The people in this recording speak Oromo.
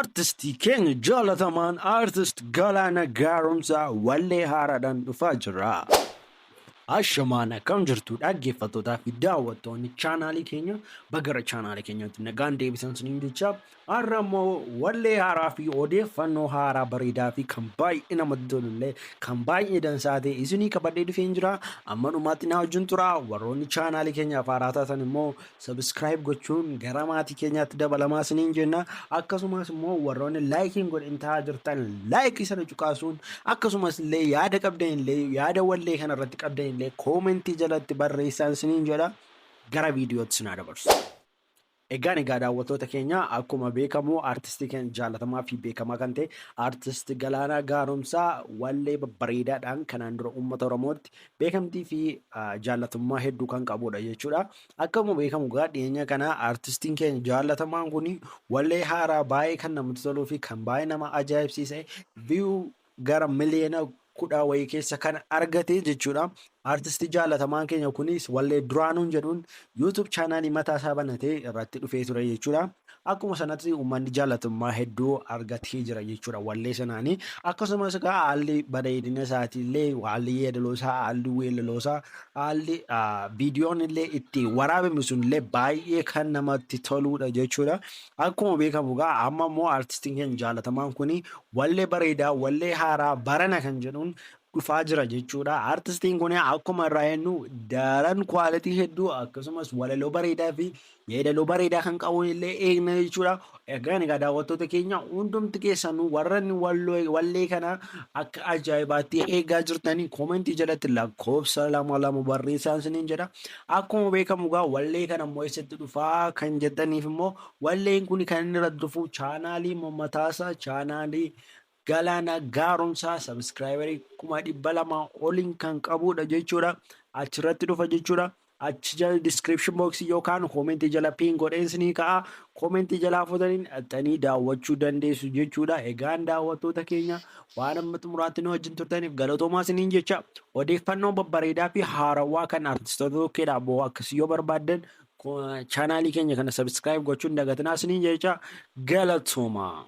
Artistii keenya jaalatamaan artist Gelana Garomsa wallee haaraadhaan dhufaa jira. Ashamaana kam jirtu dhaggeeffattootaa fi daawwattoonni chaanaalii keenya bagara chaanaalii keenyatti nagaan deebisan siniin jecha har'a immoo wallee haaraa fi odeeffannoo haaraa bareedaa fi kan baay'ee namatti tolullee kan baay'ee dansaa ta'e isinii qabadhee dhufee jira. Amma dhumaatti na wajjin tura. Warroonni chaanaalii keenyaaf haaraa taatan immoo subscribe gochuun gara maatii keenyaatti dabalamaa siniin jenna. Akkasumas immoo warroonni laayikiin godhin ta'aa jirtan laayikii sana cuqaasuun akkasumas illee yaada qabdan illee yaada wallee kanarratti qabdan illee koomentii jalatti barreessan siniin jedha. Gara viidiyootti sinaa dabarsu. Egaan daawwattoota keenya akkuma beekamu artistii keenya jaalatamaa fi beekamaa kan ta'e artist Gelana Garomsaa wallee babbareedaadhaan kanaan dura uummata Oromootti beekamtii fi jaalatamummaa hedduu kan qabudha jechuudha. Akkuma beekamu dhiyeenya kana artistiin keenya jaalatamaan kun wallee haaraa baay'ee kan namatti toluu fi kan baay'ee nama ajaa'ibsiise viyuu gara miliyoona 10 wayii keessa kan argate jechuudha. Artistii jaalatamaan keenya kunis wallee duraanuun jedhuun YouTube chaanaalii mataa isaa banatee irratti dhufee ture jechuudha. Akkuma sanatti uummanni jaalatamummaa hedduu argatee jira jechuudha wallee sanaanii. Akkasumas haalli bareedina isaatiillee haalli yeedaloo isaa haalli weellaloo isaa haalli viidiyoon illee itti waraabame sunillee baay'ee kan namatti toludha jechuudha. Akkuma beekamu amma immoo artistiin keenya jaalatamaan kun wallee bareedaa wallee haaraa barana kan jedhuun dhufaa jira jechuudha. Artistiin kun akkuma irraa jennu daran kwaalitii hedduu akkasumas walaloo bareedaa fi yeedaloo bareedaa kan qabu illee eegna jechuudha. Egaan daawwattoota keenya hundumti keessanuu warreen wallee kana akka ajaa'ibaatti eegaa jirtanii koomentii jalatti lakkoofsa 2 barreessaa siniin jedha. Akkuma beekamu wallee kana immoo eessatti dhufaa kan jettaniif immoo walleen kun kan inni irratti dhufu chaanaalii mataasaa chaanaalii Gelana Garomsa subscriberii 200,000 oliin kan qabudha jechuudha. Achirratti dhufa jechuudha. Achi jala description box yookaan koomentii jala pin godheen sinii ka'a. Koomentii jalaa fotaniin attanii daawwachuu dandeessu jechuudha. Egaan daawwattoota keenya waan amma xumuraatti nu wajjin turtaniif galatoomaa siniin jecha odeeffannoo babbareedaa fi haarawaa kan artistoota tokkodhaa boo akkasii yoo barbaaddan chaanaalii keenya kana subscribe gochuun dagatinaa siniin jecha galatoomaa.